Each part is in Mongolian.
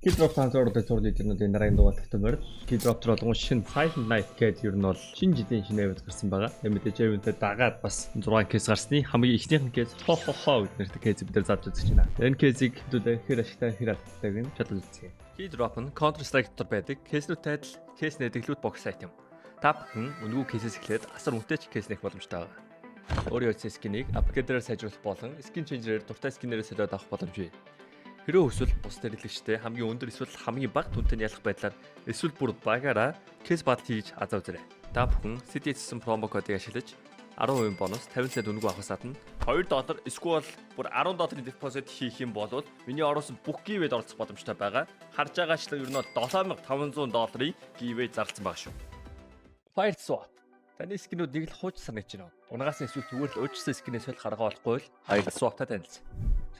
Kidrop танцортой зурлын тэрнүүдийн дараагийн дугаар тавтамаар Kidrop төр болгон шинэ Silent Night гэдэг ер нь бол шинэ жилийн шинэ авид гарсан байгаа. Тэгээ мэдээж авидтай дагаад бас 6 кейс гарсны хамгийн ихнийх нь кейс хо гэдэг нэртэй кейс бид нар зарж үзэж байна. Энэ кейсийг хэдүүлээ хэр ашигтай хэр хатгатайг нь чадвар үзье. Kidrop нь Counter Strike дотор байдаг кейснүүтэй адил кейс нэдэглүүд бокс айтем. Та бүхэн үнэгүй кейсээс эхлээд асар үнэтэй ч кейс нэх боломжтой байгаа. Өөрийн үйл скинийг апгрейдерээр сайжруулах болон скин ченжерээр дуртай скинээрээ солиод авах боломж бий. Хэрвээ эсвэл бус дэрэлэгчтэй хамгийн өндөр эсвэл хамгийн бага түнтэй ялах байдлаар эсвэл бүр багаараа кейс бат хийж азаа үзээрэй. Та бүхэн CDS промо кодыг ашиглаж 10% бонус 50 цент үнэгүй авахаас гадна $2 эсвэл бүр $10 депозит хийх юм бол миний оруулсан бүх гивэд оролцох боломжтой байгаа. Харж байгаачлан ер нь $7500 гивэ зарласан байгаа шүү. Fire Swap. Таны скинүүд нэг л хууч санагдаж байна. Унагаас эсвэл зүгээр л өөрчлөсөн скинээс солих арга олохгүй л Fire Swap-тай танилцсан.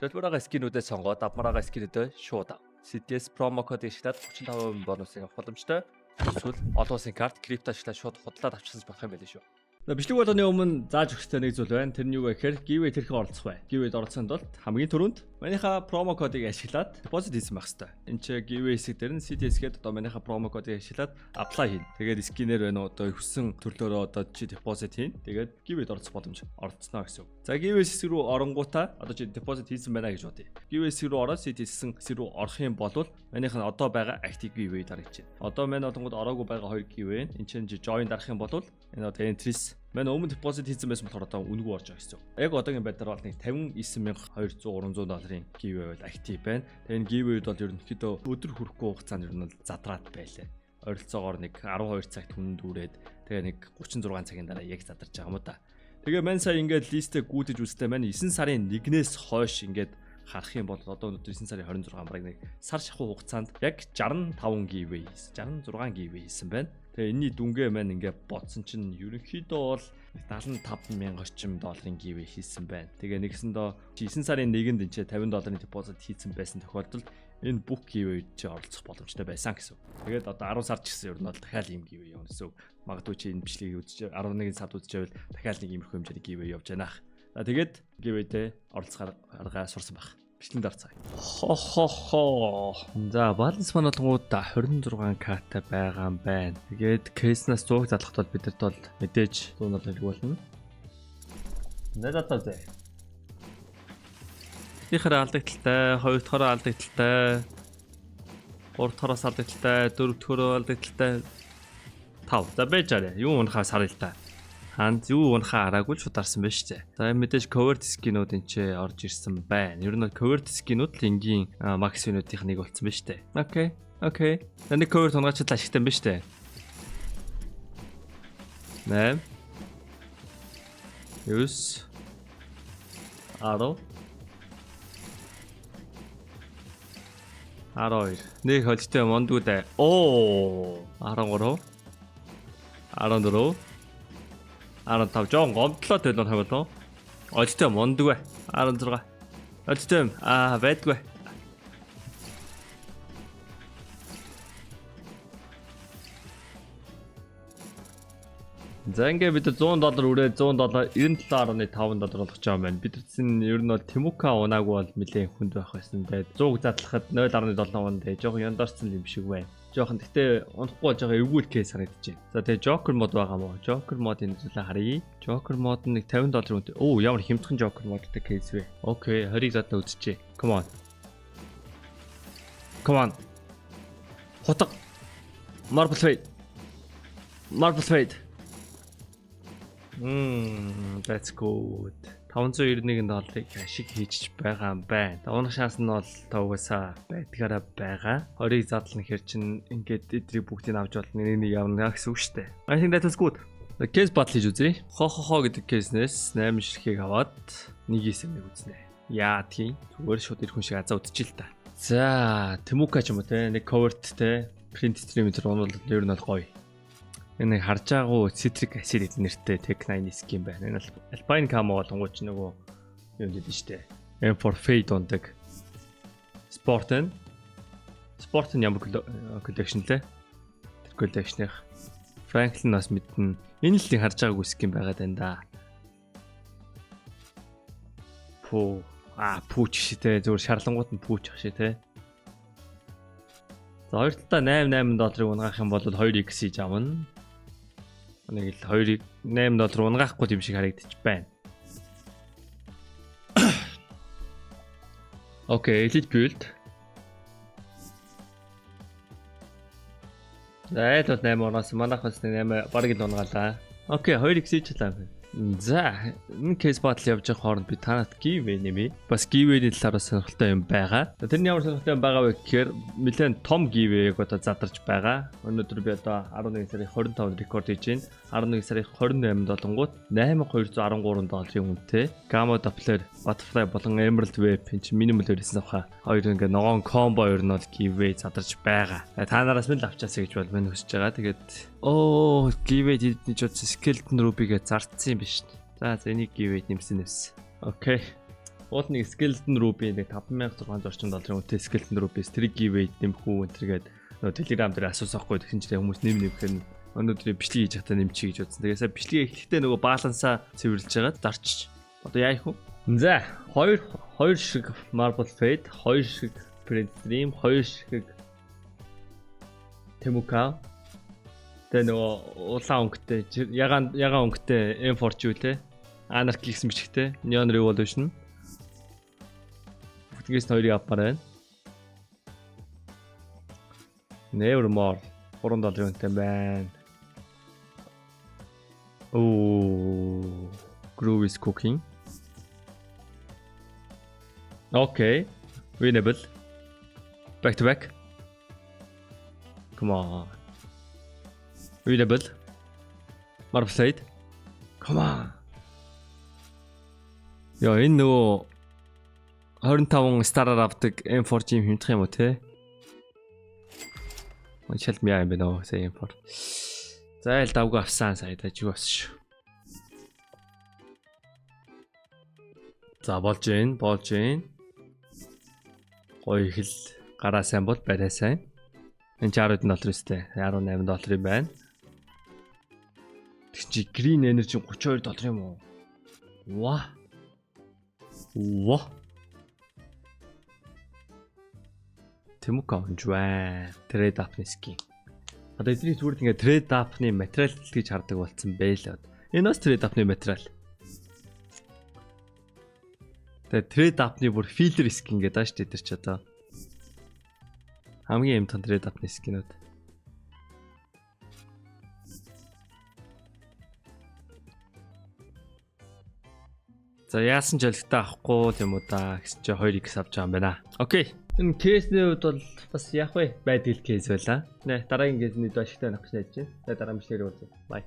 Солбороо скинүүдээ сонгоод авмараа скинүүдээ шууд ав. CDS промо код ашиглаад 35% бонусыг авах боломжтой. Эсвэл олон улсын карт крипто ашиглаад шууд худлаад авчихсан болох юм байл шүү. Бичлэг болгоны өмнө зааж өгөхтэй нэг зүйл байна. Тэр нь юу вэ гэхээр giveaway тэрхэн оролцох бай. Giveaway-д оролцохын тулд хамгийн түрүүнд манийхаа промо кодыг ашиглаад депозит хийсэн байх хэрэгтэй. Энд чи giveaway хэсэг дээр нь CDS гэдэг одоо манийхаа промо кодыг ашиглаад apply хийн. Тэгээд скинээр байна одоо өссөн төрлөөрөө одоо чи депозит хийн. Тэгээд giveaway-д оролцох боломж оролцсноо гэсэн үг. За giveaway хэсэг рүү оронгуудаа одоо чи депозит хийсэн байна гэж бодъё. Giveaway хэсэг рүү ороод CDS хэсэг рүү орох юм бол манийх нь одоо байгаа active giveaway дарагдаж байна. Одоо манай одонгууд ороогүй байгаа хоёр giveaway. Энд чинь join дарах юм бол энэ одоо entries манай өмнө депозит хийсэн байсан болохоор одоо үнэгүй орж байгаа гэсэн үг. Яг одоогийн байдлаар бол нэг $59200 giveaway бол актив байна. Тэгээ энэ giveaway-д бол ерөнхийдөө өдөр хүрэхгүй хугацаанд ер нь бол задраад байлаа. Ойролцоогоор нэг 12 цагт хүн дүүрээд тэгээ нэг 36 цагийн дараа яг задарч байгаа юм да. Тэгээ мань сая ингээд листээ гүйдэж үзтээ маань 9 сарын 1-ээс хойш ингээд харах юм бол одоо өнөөдөр 9 сарын 26 бараг нэг сар шахуу хугацаанд яг 65 giveaway, 66 giveaway хийсэн байна. Тэгээ энэний дүнгээ маань ингээд бодсон чинь ерөнхийдөө бол $75,000 орчим долларын giveaway хийсэн байна. Тэгээ нэгсэндээ 9 сарын 1-нд энэ $50 депозит хийсэн байсан тохиолдолд энэ бүх giveaway чи оролцох боломжтой байсан гэсэн. Тэгээд одоо 10 сар ч гэсэн ер нь бол дахиад ийм giveaway явна гэсэн. Магадгүй чи энэ бичлэгийг үзэж 11 сард үзчихвэл дахиад нэг иймэрхүү хэмжээний giveaway явж байна. За тэгээд giveaway-тэй оролцох арга сурсан баг. Бичлэнд орцгаая. За баланс манолгуудаа 26 карта байгаа юм байна. Тэгээд кейснаас 100 залгахад бол бидэрт бол мэдээж 100 доллар болно. Надад зэ. Ихэр алдагталтай, хоёр дахь алдагталтай, гурав дахь алдагталтай, дөрөв дахь алдагталтай 5. За байж арай. Юу унахаас харъя л та. Ханд юу унахаа хараагүй л шударсан байж тээ. За мэдээж covered skin-ууд энэ ч орж ирсэн байна. Ер нь covered skin-ууд л энгийн max unit-ийн нэг болсон байж тээ. Окей. Таны cover тунгаачлал ашигтай байж тээ. 8 9 10 12 нэг холжтой мондгуудаа. Оо 13 14 15 жоон гомдлоо төлөв хавлаа. Олжтой мондгүй. 16. Олжтой байдгүй. За ингээ бид $100 үрээд $100 $97.5 болгож байгаа юм байна. Бид чинь ер нь бол Temuka унаагүй бол нэлээд хүнд байх байсан. Тэгээд 100 задлахад 0.7 вон дээ. Жохон яндарсан юм шиг байна. Жохон гэхдээ унахгүй байгаа эвгүй кейс харагдаж байна. За тэгээд Joker mod байгаа мó. Joker mod-ын зүйлээ харъя. Joker mod нь $50 үнэтэй. Оо ямар хямдхан Joker mod-тэй кейс вэ? Окей, 20 задаа үзчихье. Come on. Хотго. Marble Fade. That's good. $591 ашиг хийж байгаа юм байна. Унах шанс нь бол тавгасаа байдгаараа байгаа. 20 задлан хэр чин ингээд эдрийг бүгдийг авч болно. Нэг явна гэсэн үг шүү дээ. I think that was good. Case battle хийж үзье. Хо гэдэг кейснээс 8 ширхгийг аваад нэг ийсэмийг үзнэ. Яа тийм. Зүгээр шууд ирэх хүн шиг азаа үдчихээ л та. За, Temuka ч юм уу те. Нэг covered-тэй print stream дээр бол ер нь бол гоё. Энэ харж байгаагүй citric acid нэртэй Tech 9 skin байна. Энэ Alpine Camo болгооч нөгөө юм дээ штэ. M for Fade ондаг. Sport нь ямар collection лээ? Тэр collection-ийнх Franklin бас мэднэ. Энэ л харж байгаагүй skin байгаад байна да. Пүүч шээ те. Зүгээр шарлангууд нь пүүч ах шээ те. За хоёр талаа 8 $8 унгаах юм бол 2x хийж авна. Нэг л 2-ыг $8 унгаахгүй юм шиг харагдчих байна. Окей, elite build. За эд бол 8 ураас манайх бас 8 бараг л унгаалаа. Окей, 2x хийчихлаа. За энэ кейс батл явж байгаа хооронд би танад giveaway нэмье. Бас giveaway-ийн талаар сонирхолтой юм байгаа. Тэрний ямар сонирхолтой юм байгаа вэ гэхээр нэлээд том giveaway-г одоо задарч байгаа. Өнөөдөр би одоо 11 сарын 25-нд рекорд хийж байна. 11 сарын 28-нд болонгууд $8213 үнэтэй Gamma Doppler, Butterfly болон Emerald Web энэ чинь минимал өрөөсөн авах хоёр ингээ ногоон комбо ер нь бол giveaway задарч байгаа. Та нараас нь л авчаасаа гэж бол мань хүсэж байгаа. Тэгээд giveaway хийж утсан Skeleton Ruby-гээ зарцсан юм биш. За энийг giveaway нэмсэн. Окей. Уул нэг Skeleton Ruby нэг $5600 орчим долларын үнэтэй Skeleton Ruby стриг giveaway нэмэх үү энтергээд нөгөө Telegram дээр асуусахгүй тэгсэн чинь хүмүүс нэмэх өнөөдрийн бичлэг хийж хатаа нэмчихье гэж бодсон. Тэгээсээ бичлэгээ эхлэхдээ нөгөө балансаа цэвэрлж байгаа дарчиж. Одоо яах вэ? За, хоёр шиг Marble Fade, хоёр шиг Print Stream, хоёр шиг Temuka. Тэгээ нөгөө улаан өнгөтэй, ягаан өнгөтэй M4 ч юу те? Anarchy гэсэн бичгтэй Neon Revolution. Бүгдгээс нь хоёрыг авмаар байна. Nevermore $3 үнэтэй байна. Groove is cooking. Okay. Winnable. Back to back. Come on. Winnable. Marble Fade. Come on. Яа энэ нөгөө 25 стараар авдаг M4 юм хэмтэх юм уу те? Шалт мяа юм байна оо сая M4. За ил давгүй авсан сая даж юу болсон шүү. За болж гин. Гоё их л гараа сайн бол барай сайн. Энэ $10 өстэй $18 юм байна. Тэг чи Green Energy $32 юм уу? Ваа. Temuka онжваа. Trade up-ны скин. Одоо эдний зүгээр ингээ trade up-ны материал гэж хардаг болсон байлаа. Энэ бас trade up-ны материал. Тэгээ trade up-ны бүр filler скин гэдэг ааш тэр ч одоо. Хамгийн юм тань trade up-ны скинүүд. За яасан ч олигтой авахгүй юм уу да гэсэн чи 2x авч байгаа юм байна. Окей. Энэ кейсний хувьд бол бас яах вэ? Байдал кейс байла. Нэ дараагийн кейсний дэвшигтэй авах гэж найдаж байна. Тэгээ дараа нь бичлэгээр үзье. Бай.